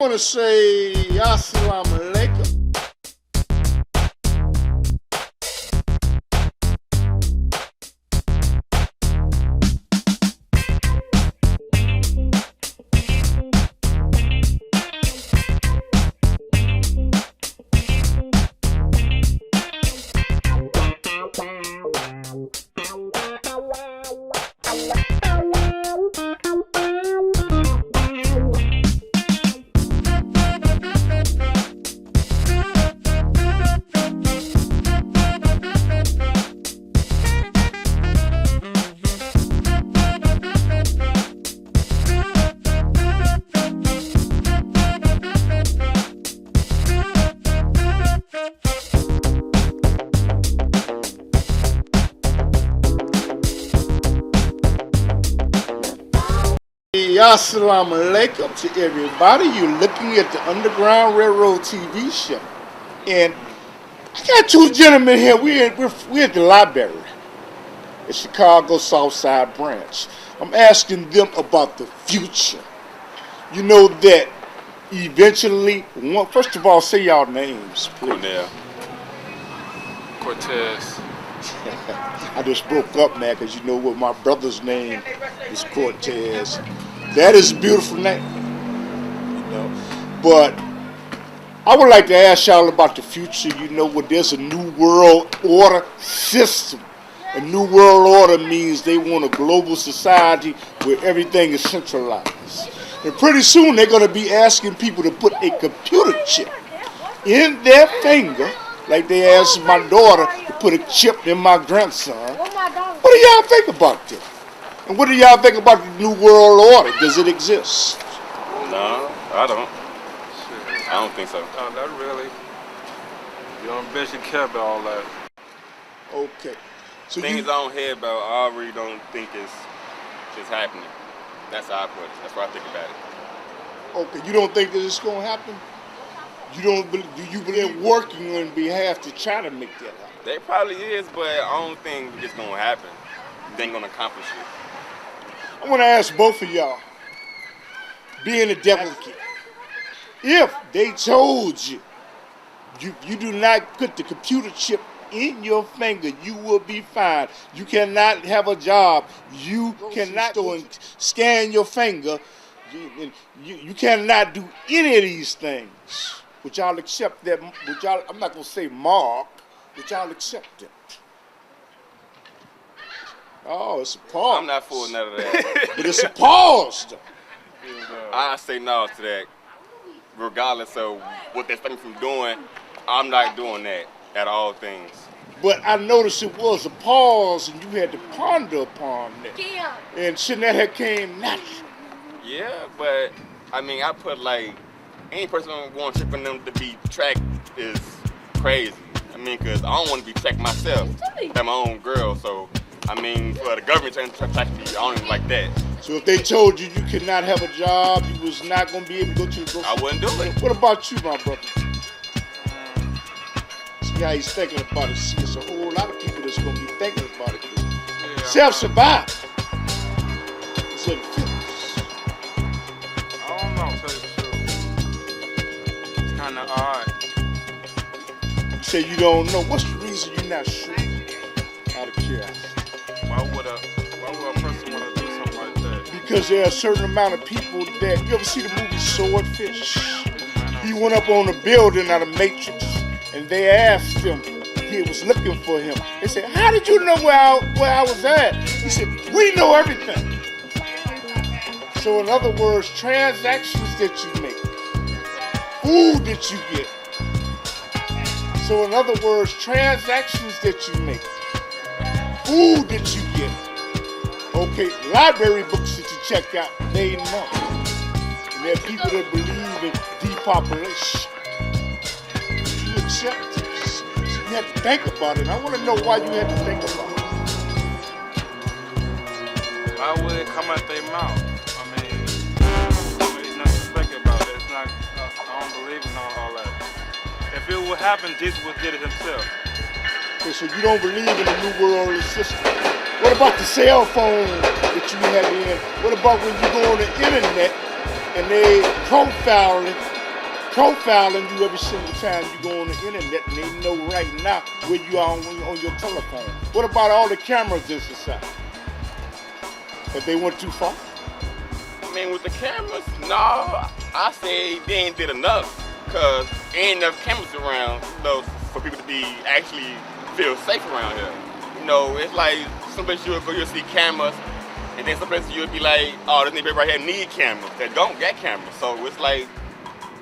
I want to say Assalamu alaikum. Assalamu alaikum to everybody. You're looking at the Underground Railroad TV show. And I got two gentlemen here. We're at the library at Chicago Southside Branch. I'm asking them about the future. You know that eventually, first of all, say y'all names, please. Cornell. Cortez. I just broke up, man, because you know what, my brother's name is Cortez. That is a beautiful name, you know. But I would like to ask y'all about the future. You know what? There's a new world order system. A new world order means they want a global society where everything is centralized. And pretty soon they're going to be asking people to put a computer chip in their finger, like they asked my daughter to put a chip in my grandson. What do y'all think about that? And what do y'all think about the New World Order? Does it exist? No, I don't. I don't think so. No, not really. You don't eventually care about all that. Okay. So Things I don't hear about, I really don't think it's happening. That's how I put it. That's what I think about it. Okay, you don't think that it's going to happen? You don't? Do you believe working on behalf to try to make that happen? They probably is, but I don't think it's gonna happen. They ain't gonna accomplish it. I want to ask both of y'all, being a devil kid, if they told you you do not put the computer chip in your finger, you will be fine. You cannot have a job. You cannot go and scan your finger. You cannot do any of these things. Would y'all accept that? Would y'all? I'm not gonna say mark. Would y'all accept it? Oh, it's a pause. I'm not for none of that. But it's a pause, though. I say no to that. Regardless of what they're stopping from doing, I'm not doing that at all things. But I noticed it was a pause, and you had to ponder upon that. And shouldn't that have came natural? Yeah, but I mean, I put like any person going to trip for them to be tracked is crazy. I mean, because I don't want to be tracked myself. I'm my own girl, so. I mean, for the government to track me, I don't even like that. So if they told you you could not have a job, you was not going to be able to go to the grocery store? I wouldn't do it. What about you, my brother? See how he's thinking about it. See, it's a whole lot of people that's going to be thinking about it. Yeah. Self-survival. It's in the fitness. I don't know, to tell you the truth. It's kind of odd. You say you don't know. What's the reason you're not sure? Out of curiosity. Why would a person want to do something like that? Because there are a certain amount of people that, you ever see the movie Swordfish? He went up on a building out of Matrix, and they asked him, he was looking for him. They said, how did you know where I was at? He said, we know everything. So in other words, transactions that you make, food that you get. So in other words, transactions that you make, food that you get, okay, library books that you check out, they know. And there are people that believe in depopulation. You accept this. So you have to think about it. I want to know why you had to think about it. Why would it come out their mouth? I mean, there's nothing to think about it. It's not, I don't believe in all that. If it would happen, Jesus would get it himself. Okay, so you don't believe in the New World system. What about the cell phone that you have in? What about when you go on the internet and they profiling you every single time you go on the internet, and they know right now where you are on your telephone. What about all the cameras in society? If they went too far? I mean, with the cameras, no, I say they ain't did enough, cause ain't enough cameras around, for people to be actually feel safe around here. It's like some places you'll go, you'll see cameras, and then some places you'll be like, oh, this neighborhood right here need cameras. They don't get cameras, so it's like,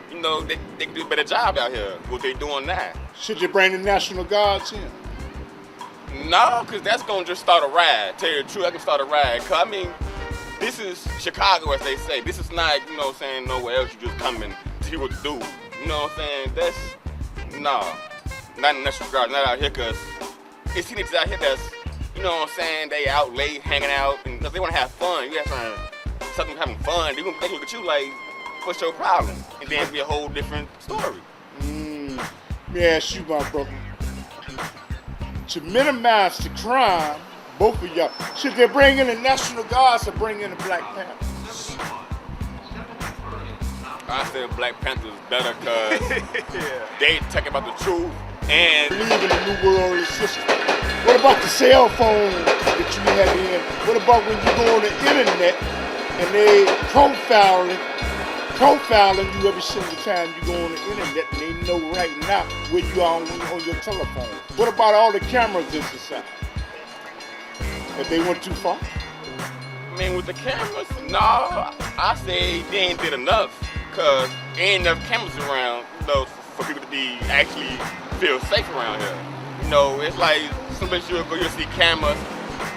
they can do a better job out here. What they doing now? Should you bring the National Guards in? No, cause that's gonna just start a riot. Tell you the truth, I can start a riot. Cause I mean, this is Chicago, as they say. This is not, nowhere else you just come and see what to do. You know what I'm saying? That's, not in National Guard, not out here, cause it's teenagers out here that's, they out late, hanging out, and cause they wanna have fun. You got something having fun. They look at you like, what's your problem? And then it'll be a whole different story. Let me ask you, my brother. To minimize the crime, both of y'all, should they bring in the National Guards or bring in the Black Panthers? I said Black Panthers better because they talk about the truth and believe in the new world system. What about the cell phone that you have in? What about when you go on the internet and they profiling you every single time you go on the internet, and they know right now where you are on your telephone? What about all the cameras in society? If they went too far? I mean, with the cameras, no, I say they ain't did enough, cause ain't enough cameras around, for people to be actually feel safe around here. It's like some places you'll go, you'll see cameras,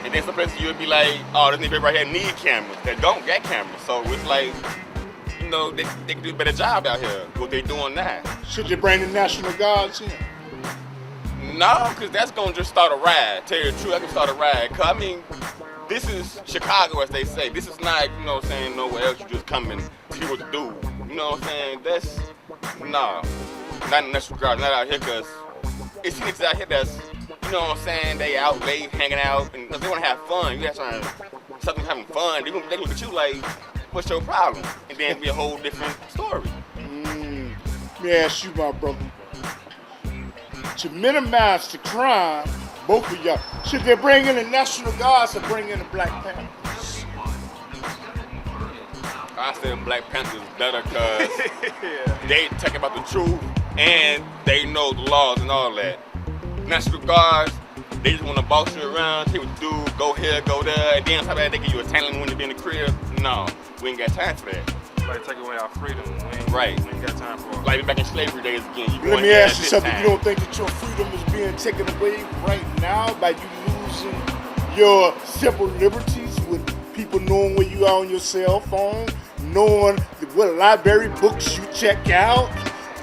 and then some places you'll be like, oh, this neighborhood right here need cameras. They don't get cameras, so it's like, they can do a better job out here. What they doing now? Should you bring the National Guards in? No, cause that's gonna just start a riot. Tell you the truth, I can start a riot. Cause I mean, this is Chicago, as they say. This is not, nowhere else you just come and see what to do. You know what I'm saying? That's, not in National Guard, not out here, cause it's teenagers out here that's, they out late, hanging out, and they wanna have fun. You got something having fun. They look at you like, what's your problem? And then it'll be a whole different story. Let me ask you, my brother. To minimize the crime, both of y'all, should they bring in the National Guards or bring in the Black Panthers? I said Black Panthers better because they talk about the truth and they know the laws and all that. National Guards, they just want to boss you around, tell you what to do, go here, go there, and then on top of that, they give you a talent when you be in the crib. No, we ain't got time for that. Like taking away our freedom. We ain't got time for it. Like back in slavery days again. Let me ask you something. You don't think that your freedom is being taken away right now by you losing your civil liberties with people knowing where you are on your cell phone, knowing what library books you check out,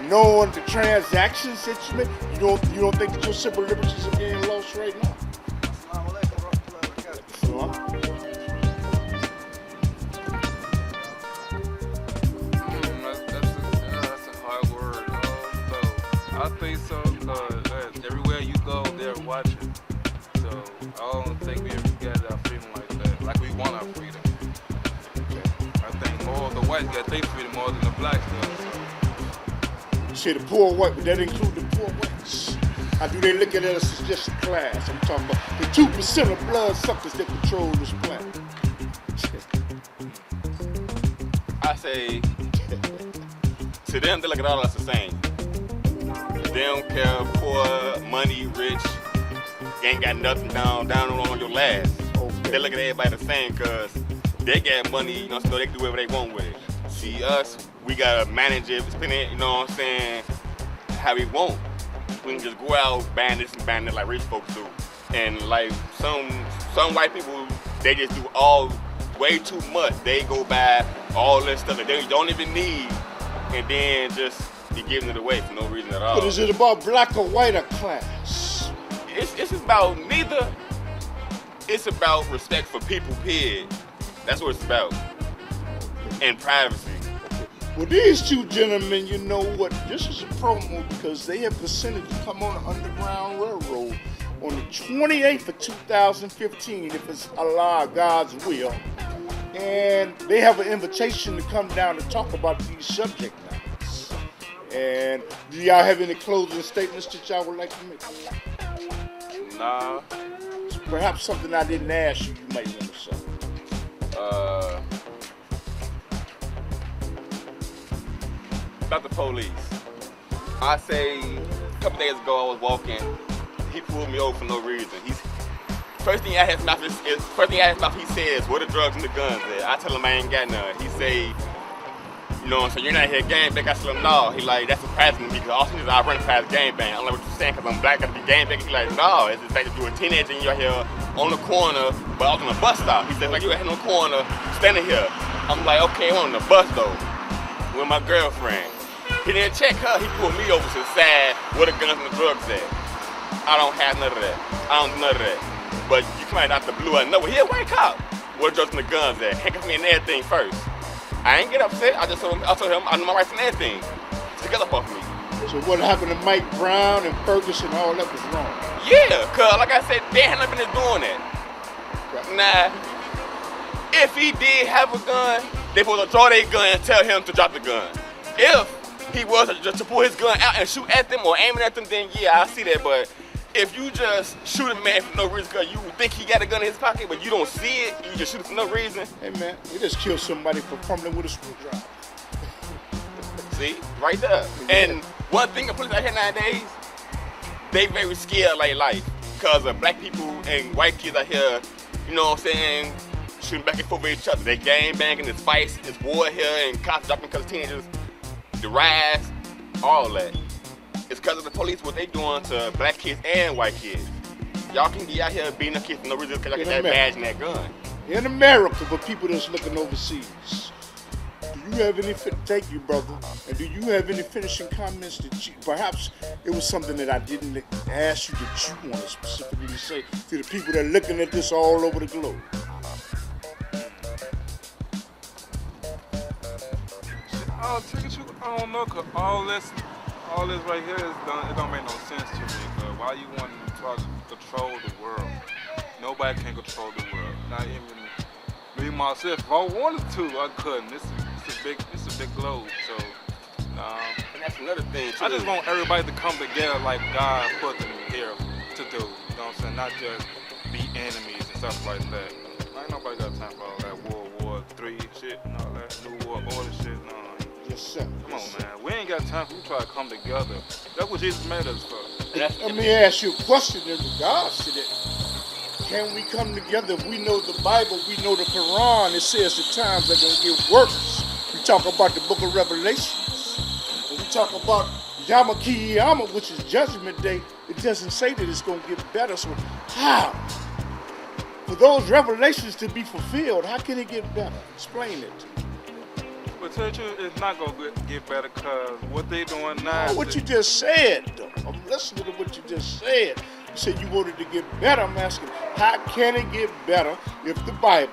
knowing the transactions that you make? You don't think that your civil liberties are being lost right now? I think so, because everywhere you go, they're watching. So I don't think we ever got our freedom like that, like we want our freedom. I think more the whites got their freedom more than the blacks do. See, the poor white, that include the poor whites. How do they look at us as just a class? I'm talking about the 2% of blood suckers that control this planet. I say, to them, they look at all of us the same. They don't care, poor, money, rich, you ain't got nothing down on your last. Okay. They look at everybody the same because they got money, so they can do whatever they want with it. See, us, we gotta manage it, spend it, how we want. We can just go out, ban this and ban that like rich folks do. And like some white people, they just do way too much. They go buy all this stuff that they don't even need and then just be giving it away for no reason at all. But is it about black or white or class? It's about neither. It's about respect for people, period. That's what it's about. And privacy. Well, these two gentlemen, you know what? This is a promo because they have consented to come on the Underground Railroad on the 28th of 2015, if it's Allah, God's will. and they have an invitation to come down and talk about these subject matters. And do y'all have any closing statements that y'all would like to make? Nah. Perhaps something I didn't ask you, you might want to say. About the police. I say a couple days ago I was walking. He pulled me over for no reason. First thing out his mouth he says, "Where the drugs and the guns at?" I tell him I ain't got none. He say, "You know what I'm saying? You're not here gangbang." I tell him, "No." He like, "That's surprising to me because all things I run past gangbang." I don't know what you're saying because I'm black. I be gangbang. He like, "No, it's just like if you're a teenager and you're here on the corner, but I was on a bus stop." He said, "Like you at on the corner, standing here." I'm like, "Okay, I'm on the bus though, with my girlfriend." He didn't check her. He pulled me over to the side where the guns and the drugs at. I don't have none of that. I don't do none of that. But you come out the blue out of nowhere. He a white cop. Where the drugs and the guns at? Handcuff me and everything first. I ain't get upset. I told him I know my rights and everything. To get up off me. So what happened to Mike Brown and Ferguson, all that was wrong? Yeah, cause like I said, they had nothing to doing that. Right. Nah, if he did have a gun, they supposed to draw their gun and tell him to drop the gun. If he was just to pull his gun out and shoot at them or aiming at them, then yeah, I see that. But if you just shoot a man for no reason because you think he got a gun in his pocket, but you don't see it, you just shoot it for no reason. Hey man, you just killed somebody for fumbling with a screwdriver. See, right there. And one thing the police out here nowadays, they very scared of life. Because black people and white kids out here, you know what I'm saying, shooting back and forth with each other. They gang banging, there's fights, there's war here, and cops dropping because teenagers, the riots, all that. It's because of the police, what they doing to black kids and white kids. Y'all can be out here beating the kids for no reason because y'all get that badge and that gun. In America, for people that's looking overseas, do you have any, thank you brother, and do you have any finishing comments that you, perhaps it was something that I didn't ask you that you want to specifically say to the people that are looking at this all over the globe? I don't know, cause all this right here it don't make no sense to me. Cause why you want to try to control the world? Nobody can control the world. Not even me myself. If I wanted to, I couldn't. It's a big globe. So, and that's another thing too. I just want everybody to come together like God put them here to do. You know what I'm saying? Not just be enemies and stuff like that. Ain't nobody got time for all that World War III shit and all that New World Order shit. No. Yes, sir. Come on, man. We ain't got time for you to try to come together. That's what Jesus made us for. Let me ask you a question in regards to that. Can we come together if we know the Bible, we know the Quran, it says the times are going to get worse. We talk about the book of Revelations. When we talk about Yom Kippur, which is Judgment Day, it doesn't say that it's going to get better. So how? For those revelations to be fulfilled, how can it get better? Explain it to me. But tell you the truth, it's not going to get better because what they doing now... What you just said, though. I'm listening to what you just said. You said you wanted to get better. I'm asking, how can it get better if the Bible,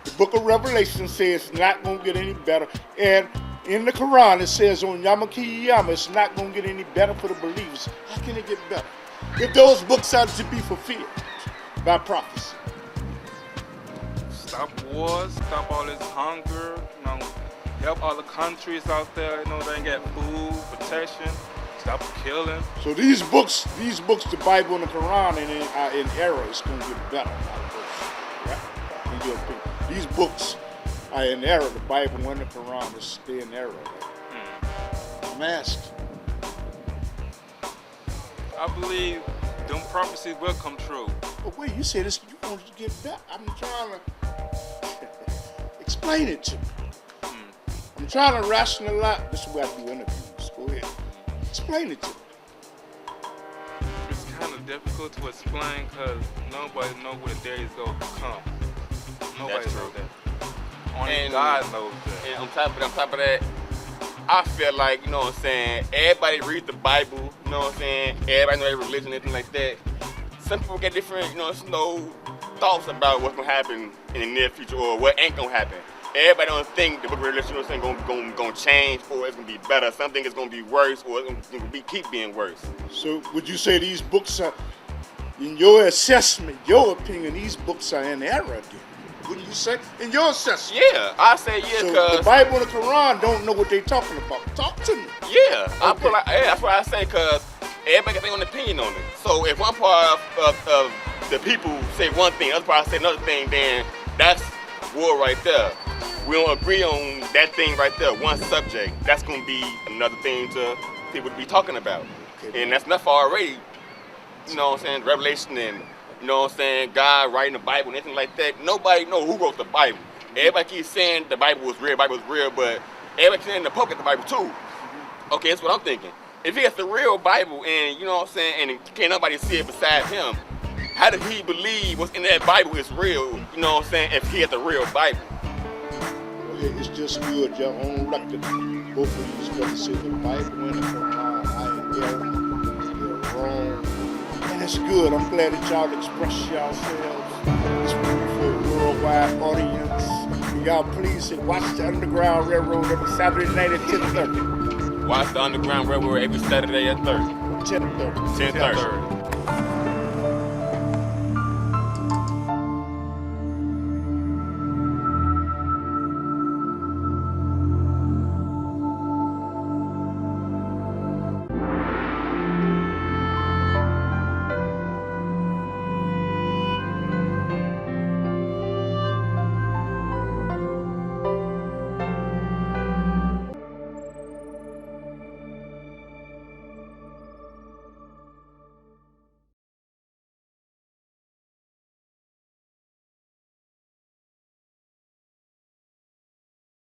the book of Revelation says it's not going to get any better, and in the Quran it says on Yom Kippur it's not going to get any better for the believers. How can it get better? If those books are to be fulfilled by prophecy. Stop wars, stop all this hunger, you know, help all the countries out there, you know, they ain't got food, protection, stop killing. So these books, the Bible and the Quran in error, it's going to get better. Right? In your opinion. These books are in error. The Bible and the Quran is stay in error. I'm asking. I believe them prophecies will come true. But wait, you said this, you wanted to get better. I'm trying to explain it to me. I'm trying to rationalize. This is where I do interviews. Go ahead. Explain it to me. It's kind of difficult to explain because nobody knows where the day is going to come. Nobody knows that. Only God knows that. And on top of that, I feel like, you know what I'm saying, everybody reads the Bible, you know what I'm saying, everybody knows their religion, anything like that. Some people get different, you know, thoughts about what's going to happen in the near future or what ain't going to happen. Everybody don't think the book of Revelation is going to change or it's going to be better. Something is going to be worse or it's going to keep being worse. So would you say these books are, in your assessment, your opinion, these books are in error, dude? wouldn't you say? In your assessment. Yeah, I say yeah, So cause the Bible and the Quran don't know what they talking about. Talk to me. yeah, Okay. that's what I say, cause everybody got their own opinion on it. So if one part of the people say one thing, other part say another thing, then that's war right there. We don't agree on that thing right there, one subject. That's gonna be another thing to people to be talking about. Okay. And that's enough already. You know what I'm saying? Revelation and, you know what I'm saying, God writing the Bible and anything like that. Nobody know who wrote the Bible. Everybody keeps saying the Bible was real, but everybody saying the Pope got the Bible too. Okay, that's what I'm thinking. If he has the real Bible and, you know what I'm saying, and can't nobody see it besides him, how did he believe what's in that Bible is real, you know what I'm saying, if he had the real Bible? Well, it's just good, y'all. On record, both of these brothers say the Bible and the Quran are wrong. And it's good. I'm glad that y'all express yourselves. It's for a worldwide audience. Y'all please watch the Underground Railroad every Saturday night at 10:30. Watch the Underground Railroad every Saturday at 30. 10:30. 10:30.